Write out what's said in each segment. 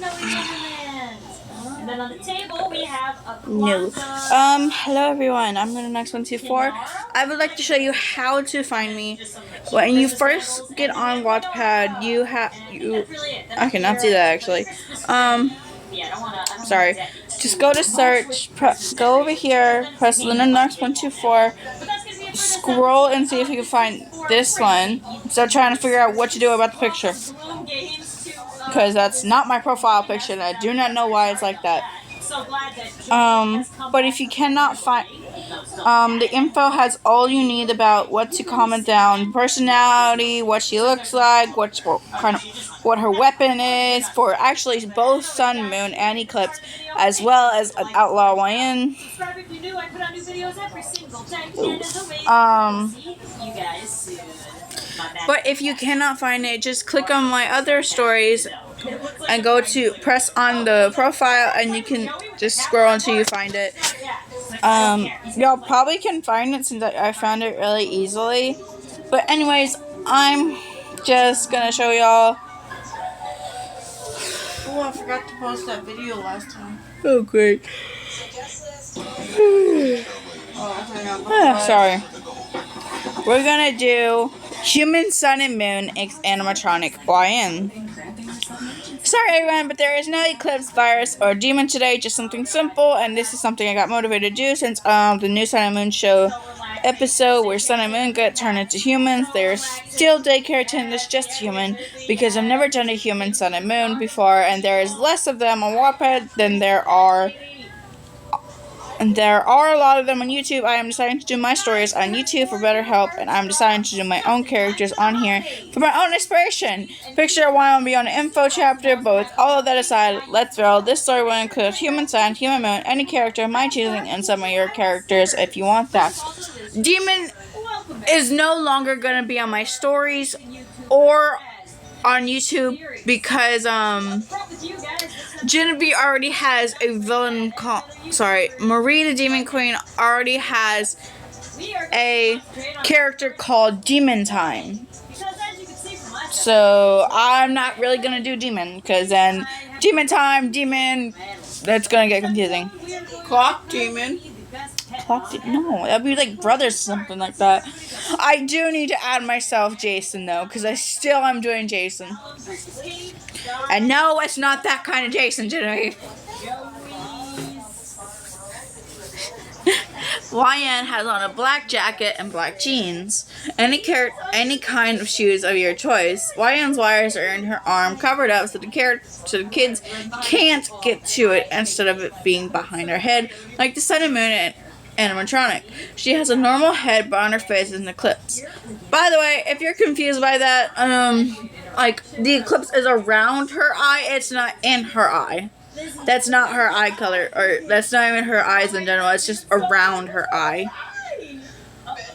And then on the table we have a No. Hello everyone. I'm luna-sol-onyx. I would like to show you how to find me. When you first get on Wattpad, I cannot see that actually. Sorry. Just go to search, go over here, press luna-sol-onyx, scroll and see if you can find this one. Start trying to figure out what to do about the picture. Because that's not my profile picture and I do not know why it's like that. But if you cannot find, the info has all you need about what to comment down: personality, what she looks like, what her weapon is for actually both sun, moon, and eclipse, as well as an outlaw YN. But if you cannot find it, just click on my other stories and go to press on the profile and you can just scroll until you find it. Y'all probably can find it since I found it really easily. But anyways, I'm just gonna show y'all. Oh, I forgot to post that video last time. Oh, great. Sorry. We're gonna do Human Sun and Moon X Animatronic YN. Sorry everyone, but there is no eclipse, virus, or demon today, just something simple, and this is something I got motivated to do since the new Sun and Moon show episode where Sun and Moon get turned into humans. There's still daycare attendants, just human, because I've never done a human Sun and Moon before, and there is less of them on Wattpad than there are. And there are a lot of them on YouTube. I am deciding to do my stories on YouTube for better help, and I'm deciding to do my own characters on here for my own inspiration. Picture why I'll be on the info chapter, but with all of that aside, let's roll. This story will include human sun, human moon, any character of my choosing, and some of your characters if you want that. Demon is no longer going to be on my stories or on YouTube because Genevieve already has a villain Marie the Demon Queen already has a character called Demon Time. So I'm not really gonna do Demon because then Demon Time, Demon, that's gonna get confusing. Clock Demon. No, that'd be like brothers or something like that. I do need to add myself Jason though, because I still am doing Jason. And no, it's not that kind of Jason, Genevieve. YN has on a black jacket and black jeans. Any kind of shoes of your choice. YN's wires are in her arm, covered up so the kids can't get to it instead of it being behind her head, like the Sun and Moon animatronic. She has a normal head, but on her face is an eclipse. By the way, if you're confused by that, like the eclipse is around her eye, it's not in her eye. That's not her eye color, or that's not even her eyes in general, it's just around her eye.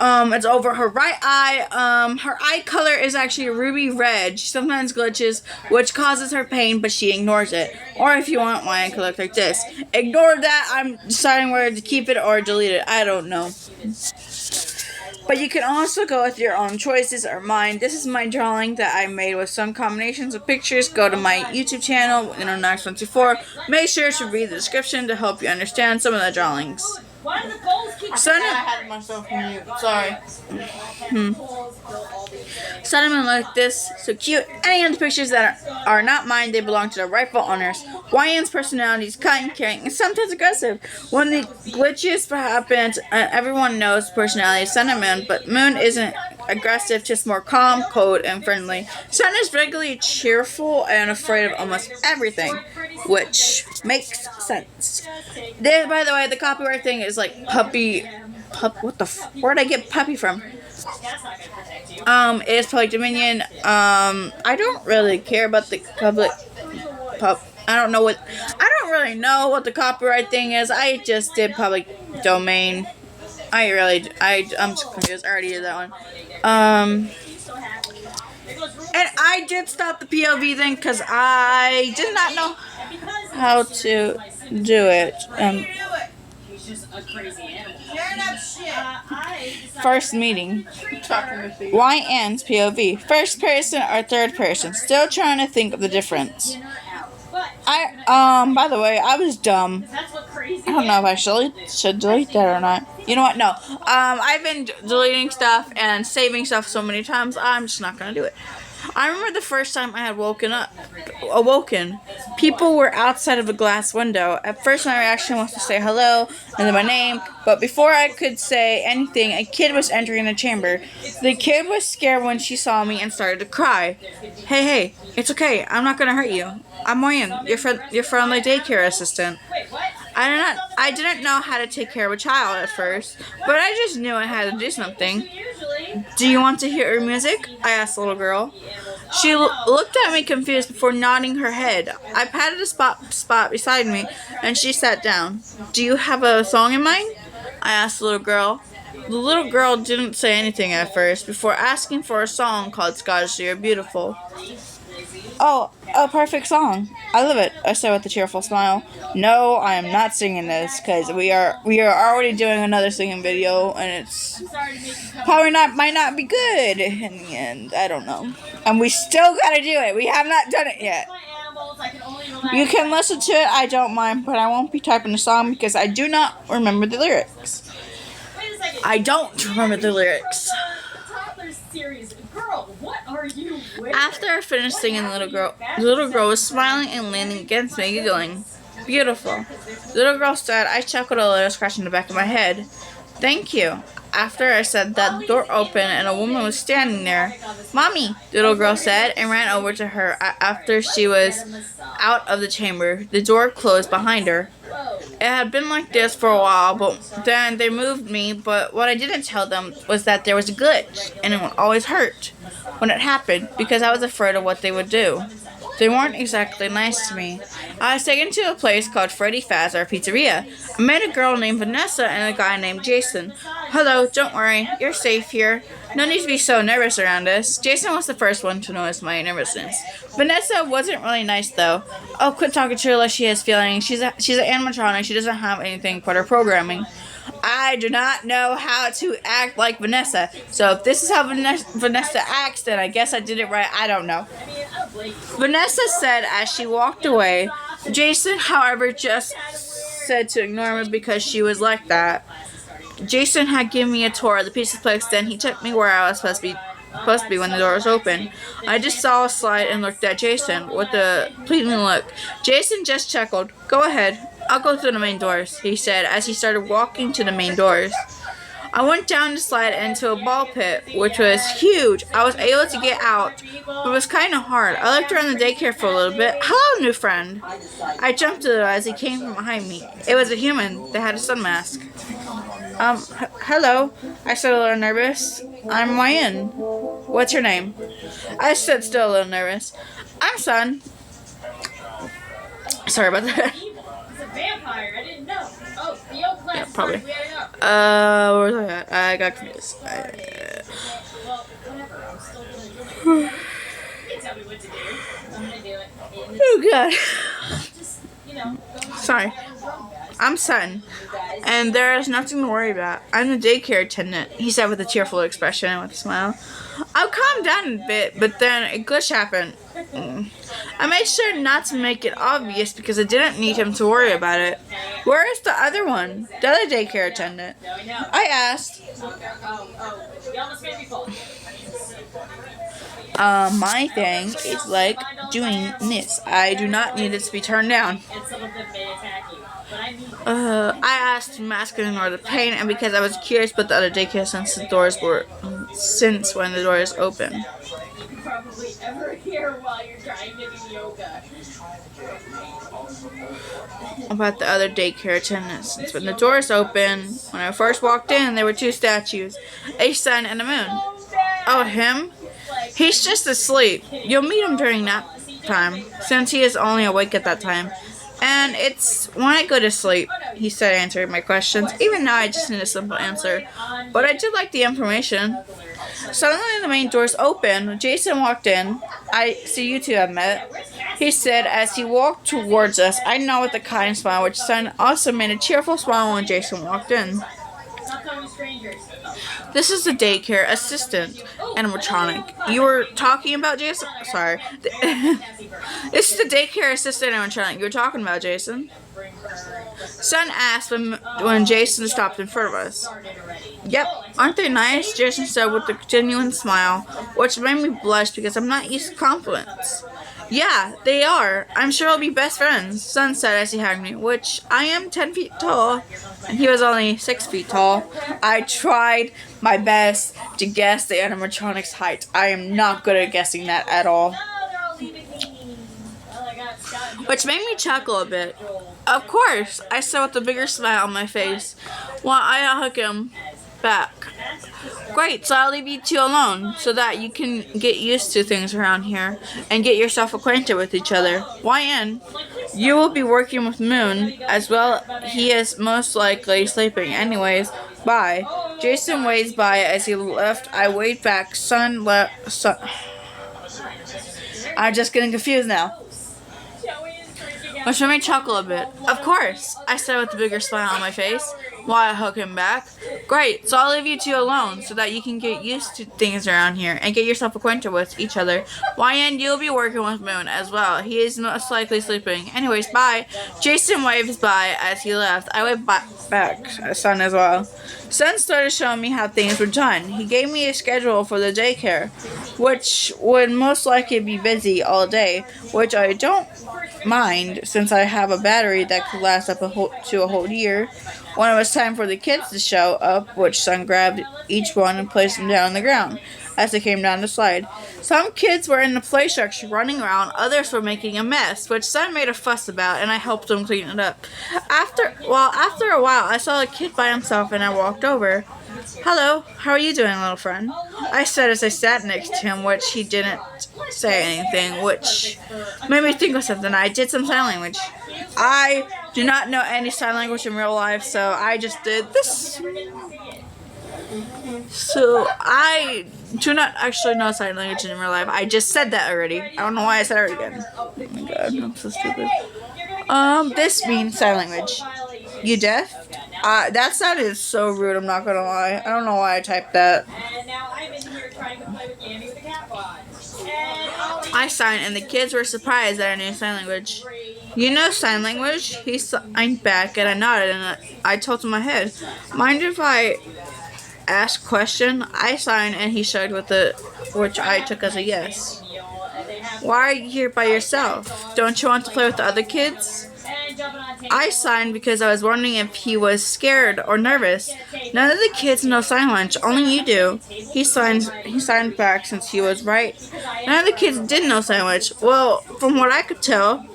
It's over her right eye. Her eye color is actually ruby red. She sometimes glitches, which causes her pain, but she ignores it. Or if you want, YN could look like this. Ignore that. I'm deciding whether to keep it or delete it. I don't know. But you can also go with your own choices or mine. This is my drawing that I made with some combinations of pictures. Go to my YouTube channel, luna-sol-onyx. Make sure to read the description to help you understand some of the drawings. I had myself mute. Sorry. Sun and Moon like this, so cute. Any of the pictures that are not mine, they belong to the rightful owners. YN's personality is kind, caring, and sometimes aggressive. When the glitches happen, everyone knows personality is Sun and Moon, but Moon isn't aggressive, just more calm, cold, and friendly. Sun is regularly cheerful and afraid of almost everything, which makes sense. There, by the way, the copyright thing is like where'd I get puppy from? It's Public Dominion. I don't really care about the I don't really know what the copyright thing is. I just did public domain. I'm just confused. I already did that one. And I did stop the POV thing because I did not know how to do it. First meeting. YN's POV. First person or third person. Still trying to think of the difference. By the way, I was dumb. That's what crazy. I don't know if I should delete that or not. You know what? No. I've been deleting stuff and saving stuff so many times, I'm just not gonna do it. I remember the first time I had awoken. People were outside of a glass window. At first, my reaction was to say hello and then my name, but before I could say anything, a kid was entering the chamber. The kid was scared when she saw me and started to cry. Hey, it's okay. I'm not gonna hurt you. I'm Moyen, your friendly daycare assistant. I didn't know how to take care of a child at first, but I just knew I had to do something. Do you want to hear music? I asked the little girl. She looked at me confused before nodding her head. I patted a spot beside me, and she sat down. Do you have a song in mind? I asked the little girl. The little girl didn't say anything at first, before asking for a song called Scottish You're Beautiful. Oh, a perfect song. I love it, I said with a cheerful smile. No, I am not singing this, because we are already doing another singing video, and it's probably might not be good in the end. I don't know. And we still gotta do it. We have not done it yet. You can listen to it, I don't mind, but I won't be typing the song because I do not remember the lyrics. I don't remember the lyrics. After I finished singing, the little girl was smiling and leaning against me, giggling. Beautiful. The little girl said. I chuckled a little, scratching the back of my head. Thank you. After I said that, the door opened and a woman was standing there. Mommy, the little girl said, and ran over to her. After she was out of the chamber, the door closed behind her. It had been like this for a while, but then they moved me, but what I didn't tell them was that there was a glitch, and it would always hurt when it happened, because I was afraid of what they would do. They weren't exactly nice to me. I was taken to a place called Freddy Fazbear Pizzeria. I met a girl named Vanessa and a guy named Jason. Hello, don't worry, you're safe here. No need to be so nervous around us. Jason was the first one to notice my nervousness. Vanessa wasn't really nice though. Oh, quit talking to her like she has feelings. She's an animatronic. She doesn't have anything but her programming. I do not know how to act like Vanessa. So if this is how Vanessa acts, then I guess I did it right. I don't know. Vanessa said as she walked away. Jason, however, just said to ignore me because she was like that. Jason had given me a tour of the pizza place, then he took me where I was supposed to be when the door was open. I just saw a slide and looked at Jason with a pleading look. Jason just chuckled. Go ahead. I'll go through the main doors, he said as he started walking to the main doors. I went down the slide into a ball pit, which was huge. I was able to get out, but it was kind of hard. I looked around the daycare for a little bit. Hello, new friend. I jumped a little as he came from behind me. It was a human that had a sun mask. Hello, I said a little nervous. I'm Mayan. What's your name? I said still a little nervous. I'm Sun. Sorry about that. Vampire, I didn't know. Oh, the old class. Yeah, probably. Where was I at? I got confused. Well, whatever. I'm still gonna do it. You can tell me what to do. I'm gonna do it. Oh God. Just, Sorry. I'm Sun, and there is nothing to worry about. I'm the daycare attendant, he said with a cheerful expression and with a smile. I'll calm down a bit, but then a glitch happened. I made sure not to make it obvious because I didn't need him to worry about it. Where is the other one? The other daycare attendant? I asked. My thing is like doing this. I do not need it to be turned down. I asked him to ignore the pain, and because I was curious about the other daycare since when the doors open. Probably ever hear while you're trying to do yoga. About the other daycare attendants. Since when the doors open, when I first walked in, there were two statues, a sun and a moon. Oh, him? He's just asleep. You'll meet him during nap time, since he is only awake at that time. And it's when I go to sleep, he said, answering my questions. Even now, I just need a simple answer. But I did like the information. Suddenly, the main doors opened. Jason walked in. I see you two have met, he said as he walked towards us. I know with a kind smile, which Sun also made a cheerful smile when Jason walked in. This is the daycare assistant. animatronic. You were talking about Jason? Sorry. This is the daycare assistant animatronic you were talking about, Jason. Son asked when Jason stopped in front of us. Yep, aren't they nice? Jason said with a genuine smile, which made me blush because I'm not used to compliments. Yeah, they are. I'm sure we'll be best friends, Son said as he hugged me, which I am 10 feet tall, and he was only 6 feet tall. I tried my best to guess the animatronic's height. I am not good at guessing that at all. Which made me chuckle a bit. Of course, I said with a bigger smile on my face, while I hug him back. Great, so I'll leave you two alone so that you can get used to things around here and get yourself acquainted with each other. YN, you will be working with Moon as well. He is most likely sleeping. Anyways, bye. Jason waved by as he left. I waved back. Son left. Son. I'm just getting confused now. Which made me chuckle a bit. Of course, I said with a bigger smile on my face, while I hug him back. Great, so I'll leave you two alone so that you can get used to things around here and get yourself acquainted with each other. YN, you'll be working with Moon as well. He is most likely sleeping. Anyways, bye. Jason waves by as he left. I waved back Son as well. Son started showing me how things were done. He gave me a schedule for the daycare, which would most likely be busy all day, which I don't mind since I have a battery that could last up to a whole year. When it was time for the kids to show up, which Son grabbed each one and placed them down on the ground as they came down the slide. Some kids were in the play structure running around, others were making a mess, which Son made a fuss about, and I helped them clean it up. After a while, I saw a kid by himself and I walked over. Hello, how are you doing, little friend? I said as I sat next to him, which he didn't say anything, which made me think of something. I did some sign language. I do not know any sign language in real life, so I just did this. So I do not actually know sign language in real life. I just said that already. I don't know why I said it again. Oh my god, I'm so stupid. This means sign language. You deaf? That sounded so rude, I'm not gonna lie. I don't know why I typed that. I signed and the kids were surprised that I knew sign language. You know sign language? He signed back and I nodded and I tilted my head. Mind if I ask question? I signed and he shrugged with it, which I took as a yes. Why are you here by yourself? Don't you want to play with the other kids? I signed because I was wondering if he was scared or nervous. None of the kids know sign language, only you do. He signed back since he was right. None of the kids did know sign language. Well, from what I could tell,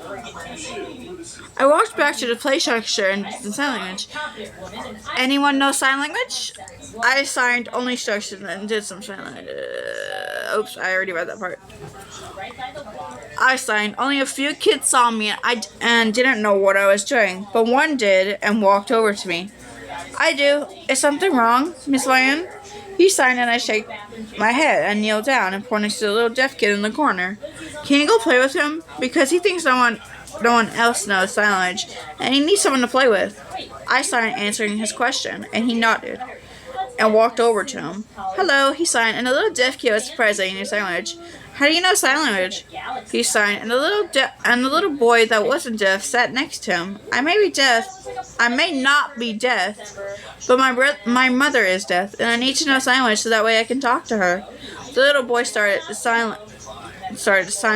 I walked back to the play structure and did sign language. Anyone know sign language? I signed only structures and did some sign language. Oops, I already read that part. I signed. Only a few kids saw me and didn't know what I was doing, but one did and walked over to me. I do. Is something wrong, Miss Ryan? He signed and I shake my head and kneel down and point to the little deaf kid in the corner. Can you go play with him? Because he thinks no one else knows sign language and he needs someone to play with. I signed answering his question and he nodded and walked over to him. Hello, he signed, and the little deaf kid was surprised that he knew sign language. How do you know sign language? He signed, and the little boy that wasn't deaf sat next to him. I may be deaf. I may not be deaf, but my mother is deaf, and I need to know sign language so that way I can talk to her. The little boy started sign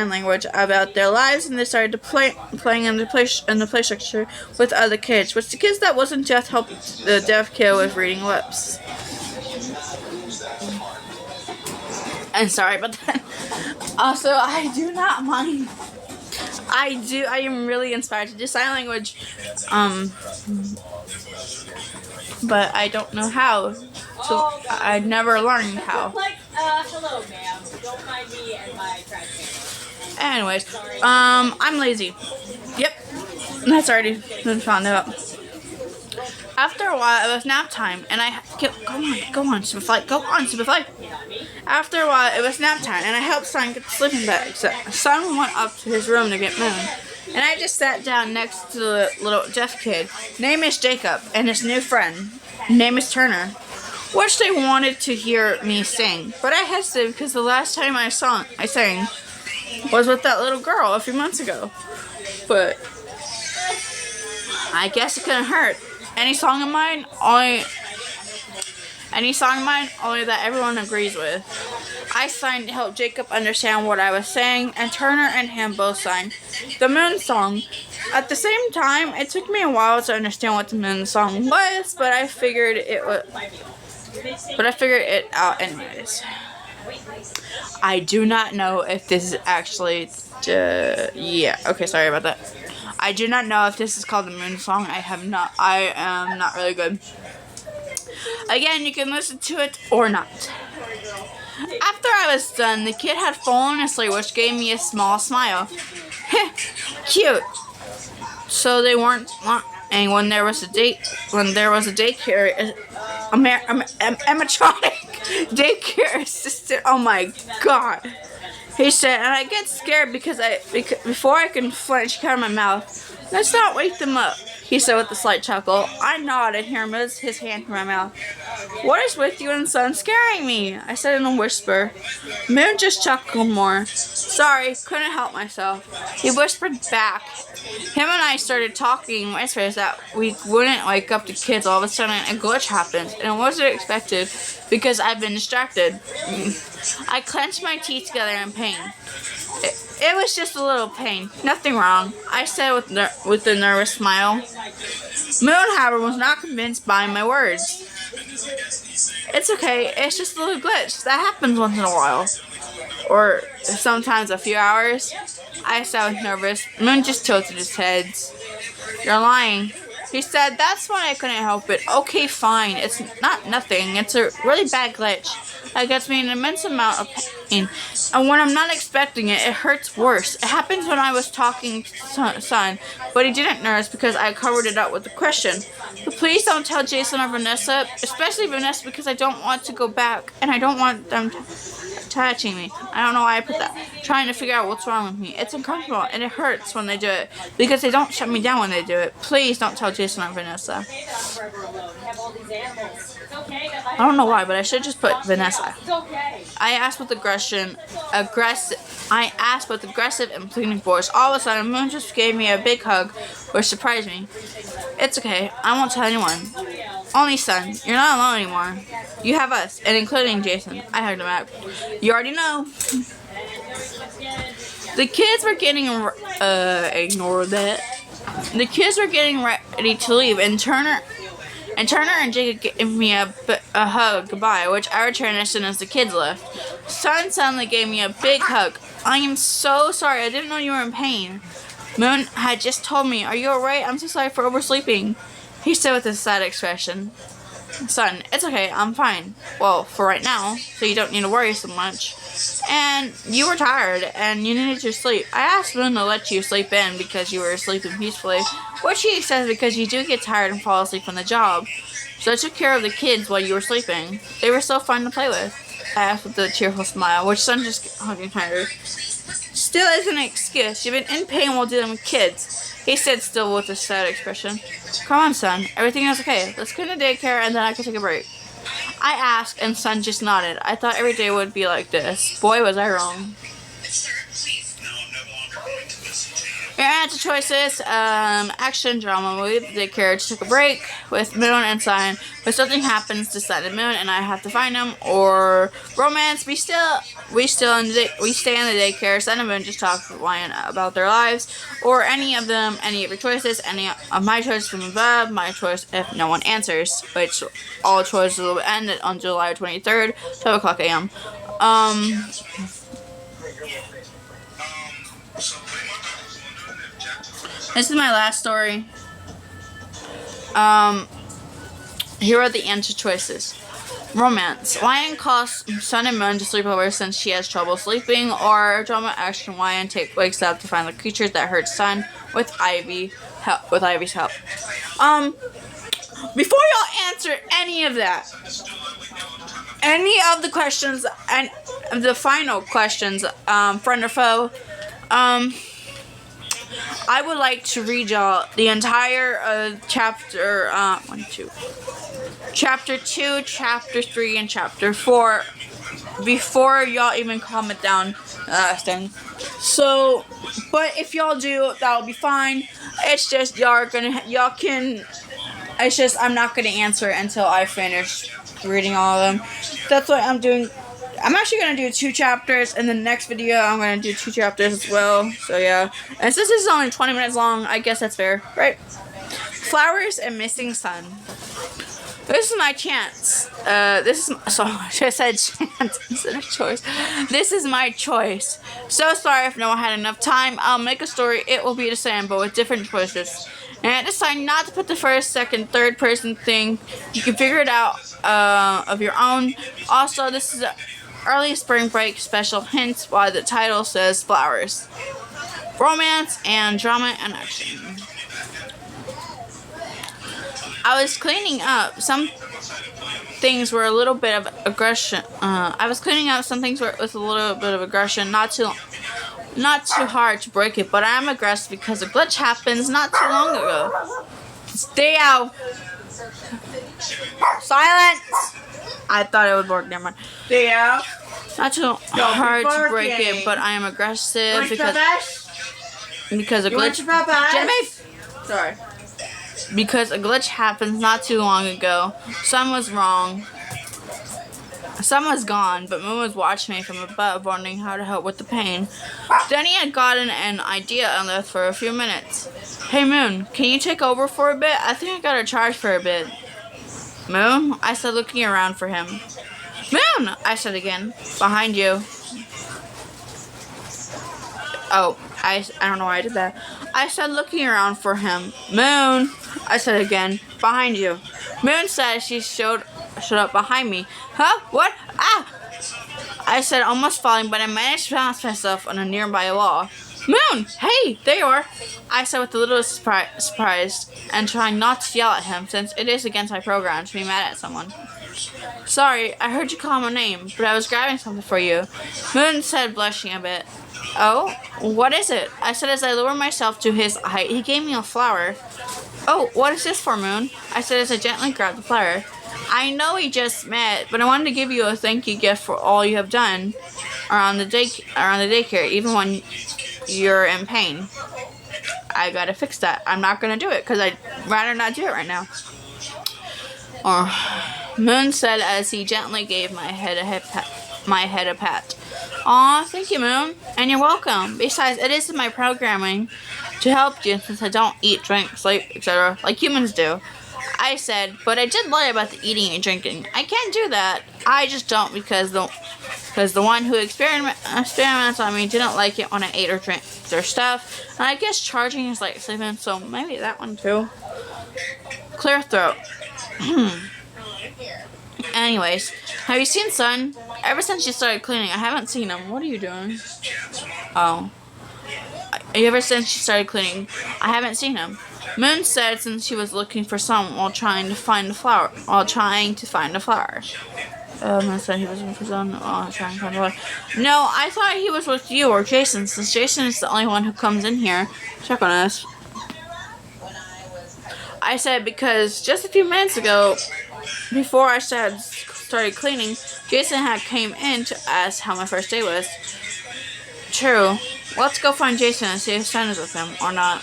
language about their lives, and they started to playing in the play structure with other kids, which the kids that wasn't deaf helped the deaf kid with reading lips. And sorry about that. Also, I do not mind. I am really inspired to do sign language. But I don't know how. So I never learned how. Hello, ma'am. Don't mind me and my trash can. Anyways, I'm lazy. Yep. That's already been found out. After a while, it was nap time, and go on, Superfly. After a while, it was nap time, and I helped Son get the sleeping bag. So Son went up to his room to get Moon, and I just sat down next to the little deaf kid. Name is Jacob, and his new friend. Name is Turner. which they wanted to hear me sing. But I hesitated because the last time I sang was with that little girl a few months ago. But I guess it couldn't hurt. Any song of mine, only that everyone agrees with. I signed to help Jacob understand what I was saying, and Turner and him both signed the Moon Song. At the same time, it took me a while to understand what the Moon Song was, but I figured it out anyways. I do not know if this is actually sorry about that. I do not know if this is called the Moon Song. I am not really good. Again, you can listen to it or not. After I was done, the kid had fallen asleep, which gave me a small smile. Cute. So they weren't. And when there was a daycare, animatronic daycare assistant. Oh my god. He said, and I get scared because before I can flinch, he cut my mouth. Let's not wake them up, he said with a slight chuckle. I nodded, hear him move his hand to my mouth. What is with you and son scaring me? I said in a whisper. Moon just chuckled more. Sorry, couldn't help myself. He whispered back. Him and I started talking in whispers that we wouldn't wake up the kids. All of a sudden, a glitch happened, and it wasn't expected because I've been distracted. I clenched my teeth together in pain. It was just a little pain. Nothing wrong, I said with a nervous smile. Moon, however, was not convinced by my words. It's okay. It's just a little glitch. That happens once in a while. Or sometimes a few hours. I said with nervous. Moon just tilted his head. You're lying. He said, that's why I couldn't help it. Okay, fine. It's not nothing. It's a really bad glitch. That gets me an immense amount of pain. And when I'm not expecting it, it hurts worse. It happens when I was talking to son, but he didn't notice because I covered it up with a question. But please don't tell Jason or Vanessa, especially Vanessa, because I don't want to go back, and I don't want them touching me. I don't know why I put that. Trying to figure out what's wrong with me. It's uncomfortable, and it hurts when they do it, because they don't shut me down when they do it. Please don't tell Jason or Vanessa. I don't know why, but I should just put Vanessa. I asked with aggressive and pleading voice. All of a sudden, Moon just gave me a big hug, which surprised me. It's okay. I won't tell anyone. Only son, you're not alone anymore. You have us, and including Jason. I hugged him out. You already know. The kids were getting ignore that. The kids were getting ready to leave, and Turner and Jacob gave me a hug goodbye, which I returned as soon as the kids left. Son suddenly gave me a big hug. I am so sorry. I didn't know you were in pain. Moon had just told me, are you alright? I'm so sorry for oversleeping, he said with a sad expression. Son, it's okay. I'm fine. Well, for right now, so you don't need to worry so much. And you were tired, and you needed your sleep. I asked Moon to let you sleep in because you were sleeping peacefully, which he says because you do get tired and fall asleep on the job. So I took care of the kids while you were sleeping. They were so fun to play with, I asked with a cheerful smile, which Son just hugging tired. Still isn't an excuse. You've been in pain while dealing with kids, he said, still with a sad expression. Come on, Son. Everything is okay. Let's go to daycare, and then I can take a break. I asked, and Son just nodded. I thought every day would be like this. Boy, was I wrong. Your answer choices, action, drama, movie, the daycare, to take a break with Moon and Son. If something happens to Son and Moon and I have to find them, or romance, we stay in the daycare. Son and Moon just talk about their lives, or any of them, any of your choices, any of my choices from above, my choice if no one answers, which all choices will end on July 23rd, 12 o'clock a.m. This is my last story. Here are the answer choices. Romance. Lion calls Son and Moon to sleep over since she has trouble sleeping. Or drama action. Lion wakes up to find the creatures that hurt Son with Ivy's help. Before y'all answer any of that, any of the questions and the final questions, friend or foe, I would like to read y'all the entire chapter, Chapter 2, Chapter 3, and Chapter 4 before y'all even comment down thing. So, but if y'all do, that'll be fine. It's just y'all can. It's just I'm not gonna answer until I finish reading all of them. That's what I'm doing. I'm actually gonna do 2 chapters, and the next video I'm gonna do 2 chapters as well. So yeah, and since this is only 20 minutes long, I guess that's fair, right? Flowers and missing sun. This is my chance. I said chance instead of choice. This is my choice. So sorry if no one had enough time. I'll make a story. It will be the same, but with different choices. And I decided not to put the first, second, third person thing. You can figure it out of your own. Also, this is an early spring break special, hence why the title says flowers. Romance and drama and action. I was cleaning up. Some things were a little bit of aggression. I was cleaning up some things with a little bit of aggression. Not too hard to break it, but I'm aggressive because a glitch happens not too long ago. Stay out. Silence. I thought it would work. Never mind. Stay out. Not too hard to break it, but I am aggressive because a glitch. Jimmy. Sorry. Because a glitch happened not too long ago. Sun was wrong. Sun was gone, but Moon was watching me from above, wondering how to help with the pain. Then he had gotten an idea and left for a few minutes. Hey Moon, can you take over for a bit? I think I got a charge for a bit. Moon? I said, looking around for him. Moon! I said again. Behind you. Oh, I don't know why I did that. I said, looking around for him. Moon! I said again. Behind you. Moon said she showed up behind me. Huh? What? Ah! I said, almost falling, but I managed to balance myself on a nearby wall. Moon! Hey! There you are! I said with a little surprised and trying not to yell at him, since it is against my program to be mad at someone. Sorry, I heard you call my name, but I was grabbing something for you. Moon said, blushing a bit. Oh? What is it? I said as I lowered myself to his height. He gave me a flower. Oh, what is this for, Moon? I said as I gently grabbed the flower. I know we just met, but I wanted to give you a thank you gift for all you have done around the daycare, even when you're in pain. I gotta fix that. I'm not gonna do it because I'd rather not do it right now. Moon said as he gently gave my head a pat. Aw, thank you, Moon, and you're welcome. Besides, it is in my programming to help you since I don't eat, drink, sleep, etc. like humans do. I said, but I did lie about the eating and drinking. I can't do that. I just don't because the one who experiments on me didn't like it when I ate or drank their stuff. And I guess charging is like sleeping, so maybe that one too. Clear throat. Anyways, have you seen Sun? Ever since you started cleaning, I haven't seen him. What are you doing? Oh. Ever since you started cleaning, I haven't seen him. Moon said since she was looking for Sun while trying to find the flower. Moon said he was looking for Sun while trying to find the flower. No, I thought he was with you or Jason, since Jason is the only one who comes in here. Check on us. I said because just a few minutes ago, before I started cleaning, Jason had came in to ask how my first day was. True. Let's go find Jason and see if Sun is with him or not.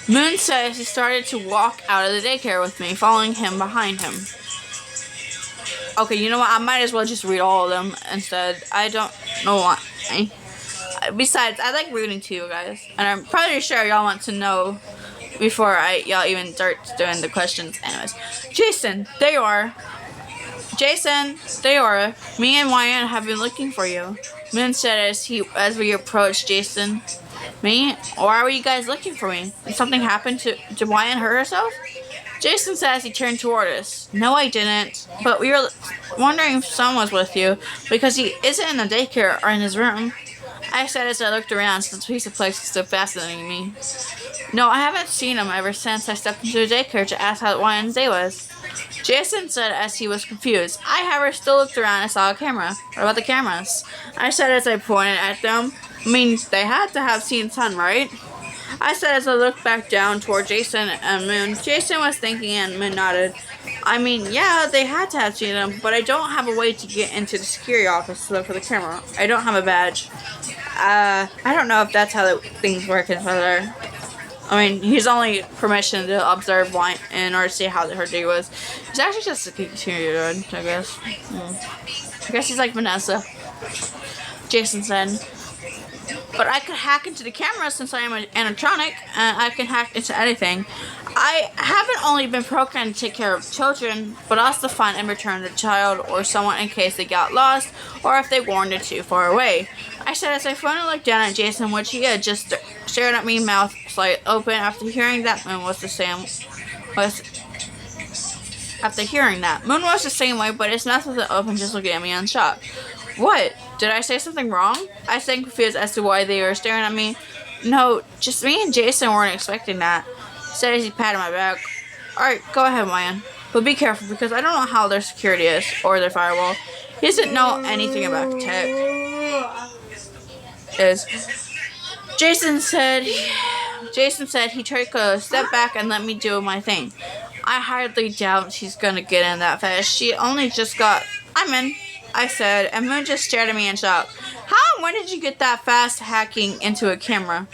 Moon says he started to walk out of the daycare with me, following him behind him. Okay, you know what? I might as well just read all of them instead. I don't know why. Besides, I like reading to you guys, and I'm pretty sure y'all want to know before y'all even start doing the questions. Anyways, Jason, there you are. Jason, there you are. Me and Wyan have been looking for you. Moon said as we approached Jason. Me? Why were you guys looking for me? Did something happen to Wyan hurt herself? Jason says he turned toward us. No, I didn't. But we were wondering if someone was with you because he isn't in the daycare or in his room. I said as I looked around since the piece of place is still fascinating me. No, I haven't seen him ever since I stepped into the daycare to ask how Wyan's day was. Jason said as he was confused. I, however, still looked around and saw a camera. What about the cameras? I said as I pointed at them. I mean, they had to have seen Sun, right? I said as I looked back down toward Jason and Moon. Jason was thinking and Moon nodded. I mean, yeah, they had to have seen him, but I don't have a way to get into the security office to look for the camera. I don't have a badge. I don't know if that's how things work in Feather. I mean, he's only permission to observe one in order to see how her day was. He's actually just a security guard, I guess. I guess he's like Vanessa. Jason said. But I could hack into the camera since I am an animatronic, and I can hack into anything. I haven't only been programmed to take care of children, but also to find and return the child or someone in case they got lost or if they wandered too far away. I said as I finally looked down at Jason, which he had just stared at me, mouth slightly open. After hearing that, Moon was the same way, but his mouth wasn't open, just looking at me in shock. What? Did I say something wrong? I said, confused as to why they were staring at me. No, just me and Jason weren't expecting that. Said as he patted my back. Alright, go ahead, Ryan. But be careful, because I don't know how their security is, or their firewall. He doesn't know anything about tech. Jason said he took a step back and let me do my thing. I hardly doubt she's gonna get in that fast. She only just got... I'm in, I said, and Moon just stared at me in shock. How and when did you get that fast hacking into a camera?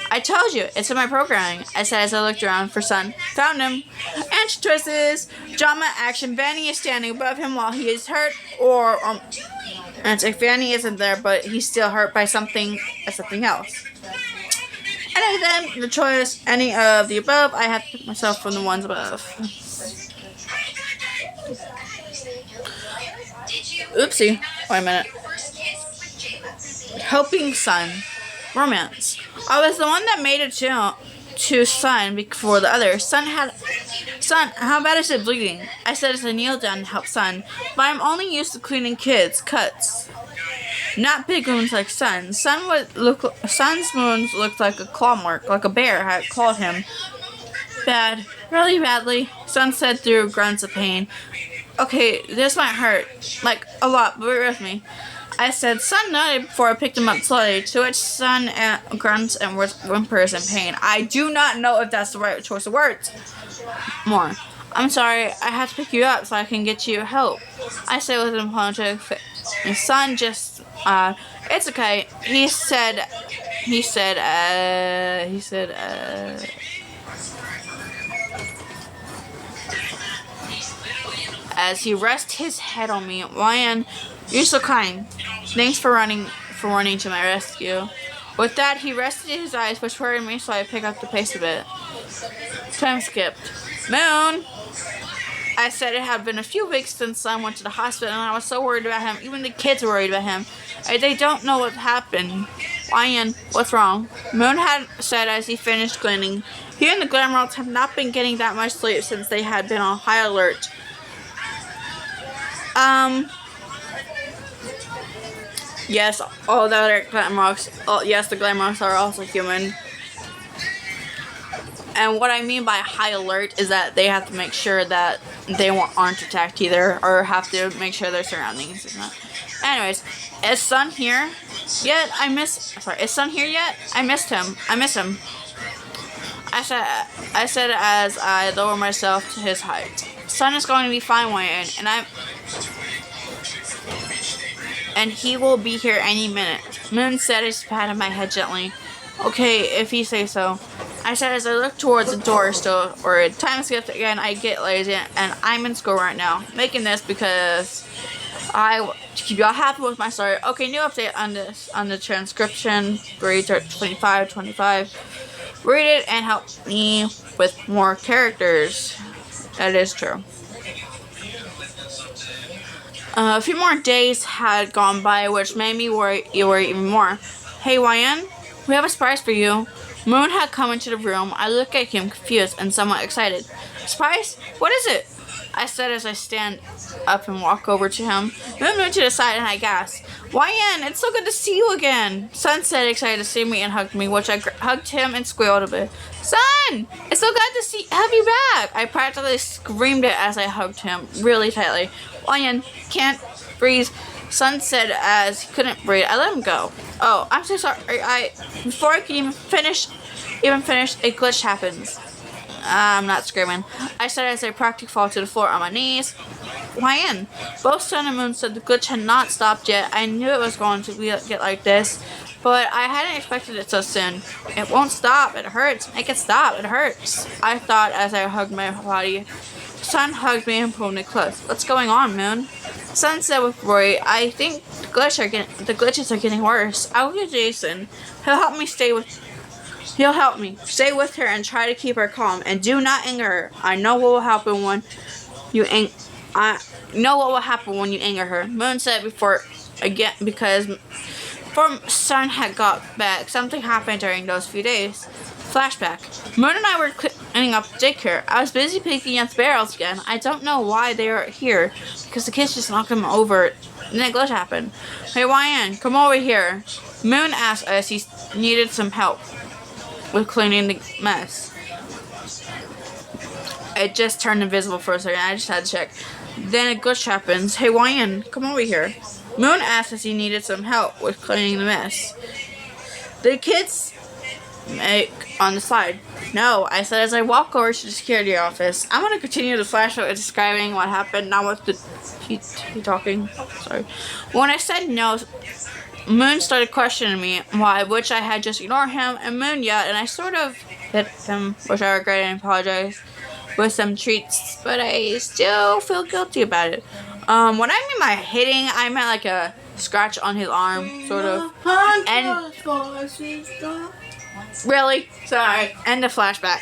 I told you, it's in my programming, I said as I looked around for Sun. Found him. And she twists. Drama action. Vanny is standing above him while he is hurt, and it's like Vanny isn't there, but he's still hurt by something else. And then the choice, any of the above, I have to pick myself from the ones above. Oopsie. Wait a minute. Helping Sun. Romance. I was the one that made it to Sun before the others. Sun, how bad is it bleeding? I said as I kneeled down to help Sun, but I'm only used to cleaning kids' cuts. Not big wounds like Sun's. Sun's wounds looked like a claw mark, like a bear had clawed him. Bad. Really badly. Sun said through grunts of pain. Okay, this might hurt. Like, a lot, but bear with me. I said, Sun nodded before I picked him up slowly, to which Sun grunts and whimpers in pain. I do not know if that's the right choice of words. More. I'm sorry, I have to pick you up so I can get you help. I said with an apologetic face. And Sun just, it's okay. He said, as he rested his head on me. Ryan, you're so kind. Thanks for running to my rescue. With that, he rested his eyes, which worried me, so I picked up the pace a bit. Time skipped. Moon! I said it had been a few weeks since Sun went to the hospital, and I was so worried about him. Even the kids were worried about him. They don't know what happened. Ryan, what's wrong? Moon had said as he finished cleaning. He and the Glamrods have not been getting that much sleep since they had been on high alert. Yes, all the other Glamrods. Oh, yes, the Glamrods are also human. And what I mean by high alert is that they have to make sure that they aren't attacked either, or have to make sure their surroundings is not. Anyways, is Sun here yet? Is Sun here yet? I missed him. I said as I lower myself to his height. Sun is going to be fine, Wayne, and he will be here any minute. Moon said as he patted my head gently. Okay, if you say so. I said as I looked towards the door still, or time skipped again, I get lazy, and I'm in school right now. Making this because to keep y'all happy with my story. Okay, new update on the transcription. Read 25. Read it and help me with more characters. That is true. A few more days had gone by, which made me worry even more. Hey, YN, we have a surprise for you. Moon had come into the room. I looked at him confused and somewhat excited. Surprise? What is it? I said as I stand up and walk over to him. Moon moved to the side and I gasped. YN, it's so good to see you again. Sun said excited to see me and hugged me, which I hugged him and squealed a bit. Sun! It's so glad to have you back! I practically screamed it as I hugged him really tightly. YN, can't breathe. Sun said as he couldn't breathe. I let him go. Oh, I'm so sorry. Before I could even finish even finished, a glitch happens. I'm not screaming. I said as I practically fall to the floor on my knees. Why in? Both Sun and Moon said the glitch had not stopped yet. I knew it was going to get like this, but I hadn't expected it so soon. It won't stop. It hurts. Make it stop. It hurts. I thought as I hugged my body. Sun hugged me and pulled me close. What's going on, Moon? Sun said with worry, I think the glitches are getting worse. I'll get Jason. He'll help me. Stay with her and try to keep her calm. And do not anger her. I know what will happen when you anger her. Moon said because Sun had got back. Something happened during those few days. Flashback. Moon and I were cleaning up daycare. I was busy picking up barrels again. I don't know why they are here. Because the kids just knocked them over. And then a glitch happened. Hey, YN, come over here. Moon asked us he needed some help with cleaning the mess. It just turned invisible for a second. I just had to check. Then a glitch happens. Hey, YN, come over here. Moon asked us he needed some help with cleaning the mess. The kids make on the slide. No, I said as I walk over to the security office. I'm going to continue the flashback with describing what happened, not with the talking. Sorry. When I said no, Moon started questioning me why, which I had just ignored him, and Moon yelled, and I sort of hit him, which I regret and apologize with some treats, but I still feel guilty about it. When I mean by hitting, I meant like a scratch on his arm, sort of. And really? Sorry. End of flashback.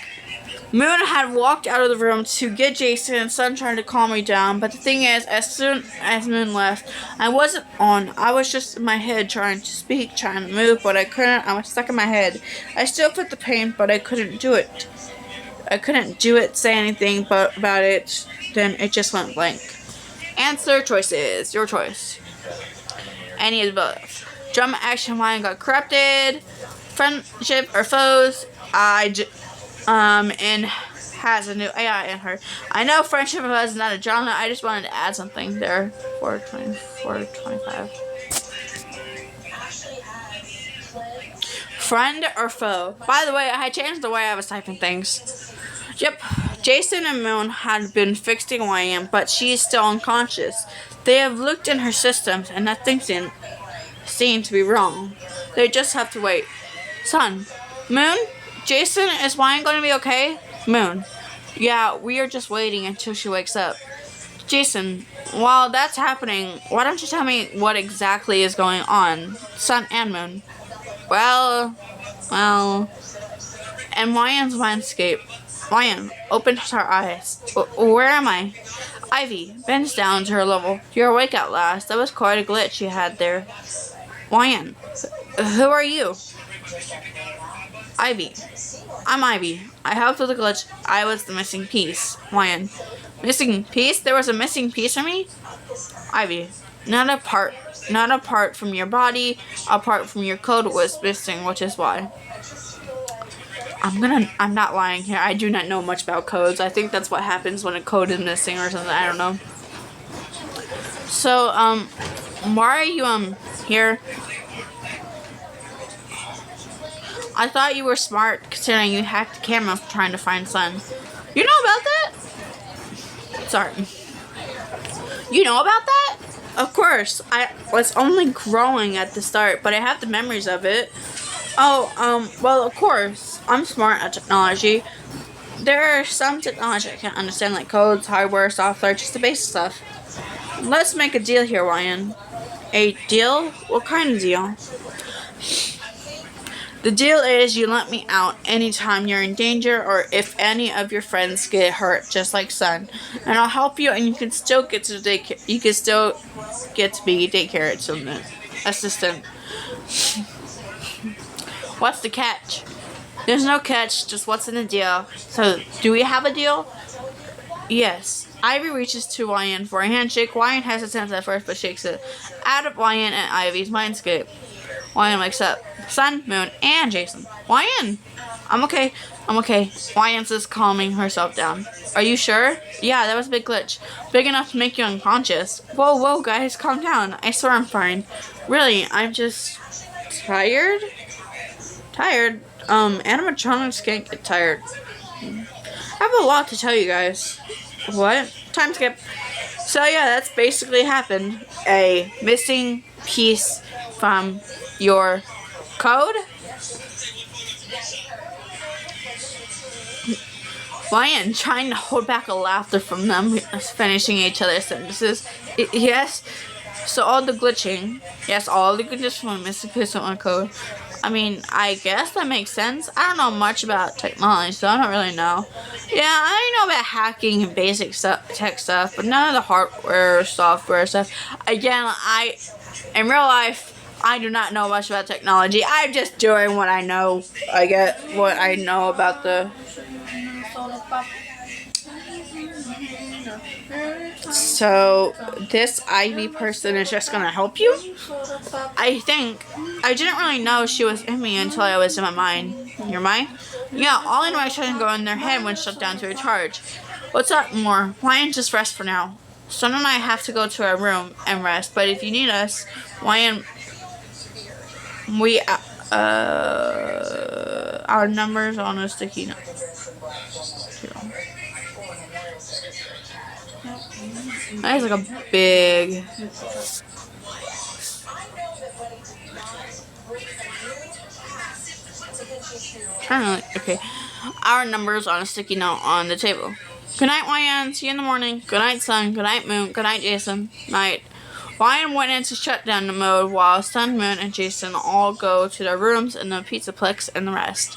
Moon had walked out of the room to get Jason and Sun trying to calm me down, but the thing is, as soon as Moon left, I wasn't on. I was just in my head trying to speak, trying to move, but I couldn't. I was stuck in my head. I still felt the pain, but I couldn't do it. Say anything about it. Then it just went blank. Answer choices. Your choice. Any of the above. Drama action line got corrupted. Friendship or foes. And has a new AI in her. I know friendship is not a genre. I just wanted to add something there for 25. Friend or foe. By the way, I had changed the way I was typing things. Yep. Jason and Moon had been fixing YM, but she is still unconscious. They have looked in her systems and nothing seemed to be wrong. They just have to wait. Sun. Moon? Jason, is YM going to be okay? Moon. Yeah, we are just waiting until she wakes up. Jason, while that's happening, why don't you tell me what exactly is going on? Sun and Moon. Well, and YM's mindscape. YM opens her eyes. Where am I? Ivy bends down to her level. You're awake at last. That was quite a glitch you had there. YM, who are you? Ivy. I'm Ivy. I helped with the glitch. I was the missing piece. YN. Missing piece? There was a missing piece for me? Ivy. Not apart from your body, apart from your code was missing, which is why. I'm not lying here. I do not know much about codes. I think that's what happens when a code is missing or something. I don't know. So, why are you, here? I thought you were smart considering you hacked the camera trying to find Sun. You know about that? Sorry. You know about that? Of course. I was only growing at the start, but I have the memories of it. Oh, well, of course. I'm smart at technology. There are some technology I can't understand, like codes, hardware, software, just the basic stuff. Let's make a deal here, Ryan. A deal? What kind of deal? The deal is you let me out anytime you're in danger or if any of your friends get hurt, just like Sun. And I'll help you and you can still get to the daycare. You can still get to be daycare assistant. What's the catch? There's no catch, just what's in the deal. So, do we have a deal? Yes. Ivy reaches to YN for a handshake. YN hesitates at first but shakes it out of YN and Ivy's mindscape. YN wakes up. Sun, Moon, and Jason. YN! I'm okay. YN says, calming herself down. Are you sure? Yeah, that was a big glitch. Big enough to make you unconscious. Whoa, guys, calm down. I swear I'm fine. Really, I'm just tired? Tired? Animatronics can't get tired. I have a lot to tell you guys. What? Time skip. So yeah, that's basically happened. A missing piece from your code. Ryan trying to hold back a laughter from them finishing each other's sentences. Yes. So all the glitching. Yes, all the glitches from a missing piece on code. I mean, I guess that makes sense. I don't know much about technology, so I don't really know. Yeah, I know about hacking and basic tech stuff, but none of the hardware, software stuff. Again, in real life, I do not know much about technology. I'm just doing what I know. I get what I know about the... So, this Ivy person is just gonna help you? I think. I didn't really know she was in me until I was in my mind. Your mind? Yeah, all animatronics go in their head when shut down to recharge. What's up, more? Ryan, just rest for now. Son and I have to go to our room and rest, but if you need us, Ryan, we, our numbers on a sticky note. That is like a big... Okay. Our numbers on a sticky note on the table. Good night, Ryan. See you in the morning. Good night, Sun. Good night, Moon. Good night, Jason. Night. Ryan went into shutdown mode while Sun, Moon, and Jason all go to their rooms in the Pizzaplex and the rest.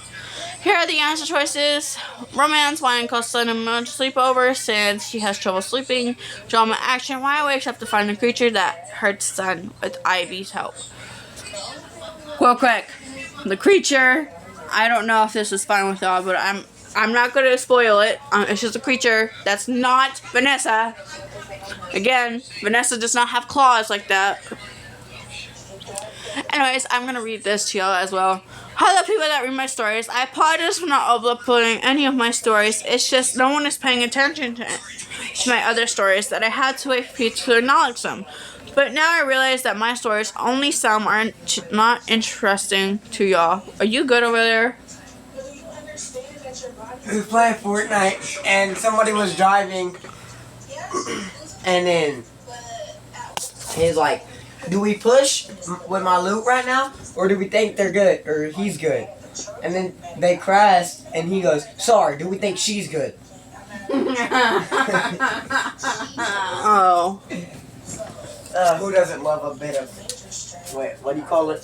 Here are the answer choices. Romance, Ryan calls Sun and Moon to sleep over since he has trouble sleeping. Drama, action, Ryan wakes up to find a creature that hurts Sun with Ivy's help. Real quick, the creature, I don't know if this is fine with y'all, but I'm not going to spoil it. It's just a creature that's not Vanessa. Again, Vanessa does not have claws like that. Anyways, I'm going to read this to y'all as well. Hello people that read my stories. I apologize for not uploading any of my stories. It's just no one is paying attention to my other stories that I had to wait for people to acknowledge them. But now I realize that my stories, only some, are not interesting to y'all. Are you good over there? We was playing Fortnite and somebody was driving and then he's like, do we push with my loot right now, or do we think they're good, or he's good? And then they crashed, and he goes, sorry, do we think she's good? Oh. Who doesn't love a bit of, what do you call it?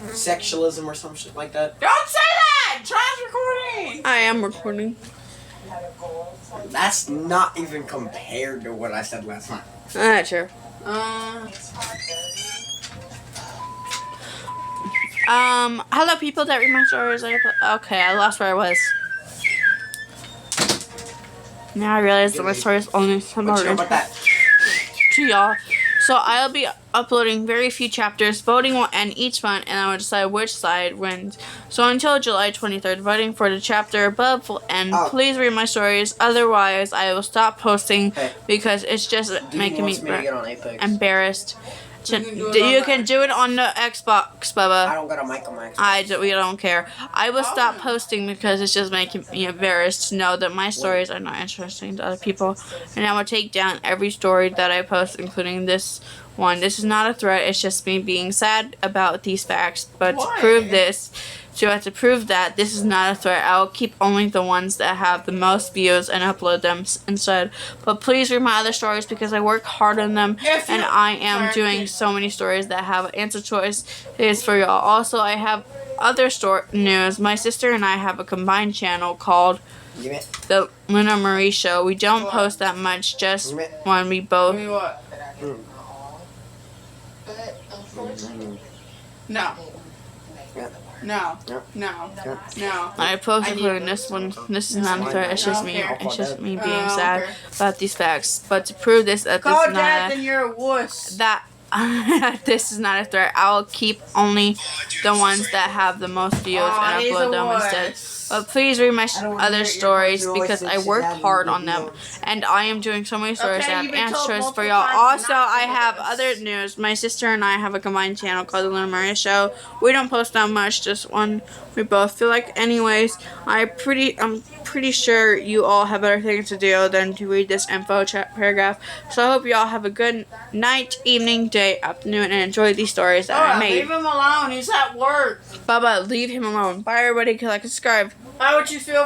Sexualism or some shit like that? Don't say that! Try's recording! I am recording. That's not even compared to what I said last night. That's true. Hello people that read my stories. Okay, I lost where I was. Now I realize that my story is only some more to y'all. So I'll be uploading very few chapters. Voting will end each month, and I will decide which side wins. So until July 23rd, voting for the chapter above will end. Please read my stories. Otherwise, I will stop posting because it's just making me embarrassed. You can do it on the Xbox, Bubba. I don't got a mic on my Xbox. We don't care. I will stop posting because it's just making me embarrassed to know that my stories are not interesting to other people. And I will take down every story that I post, including this one. This is not a threat. It's just me being sad about these facts. But to prove this, so I have to prove that this is not a threat. I will keep only the ones that have the most views and upload them instead. But please read my other stories because I work hard on them, and I am doing so many stories that have answer choice is for y'all. Also, I have other news. My sister and I have a combined channel called The Luna Marie Show. We don't post that much, just when we both. No. No. I posted in this one. This is not a threat. It's just me. It's just me being sad about these facts. But to prove this, that this is not then you're a wuss. that This is not a threat. I'll keep only the ones that have the most views and he's upload the them instead. worst. But please read my I don't wanna other hear your stories voice because since I your worked dad hard will on give them. you up. And I am doing so many stories Okay, that you've have been told answers for multiple y'all. times Also, not to I do have this. other news. My sister and I have a combined channel called The Luna Maria Show. We don't post that much, just one we both feel like. Anyways, I'm pretty sure you all have better things to do than to read this info paragraph. So I hope you all have a good night, evening, day, afternoon, and enjoy these stories that I Alright, made. leave him alone. He's at work. Bubba, leave him alone. Bye, everybody. Like and subscribe. How would you feel if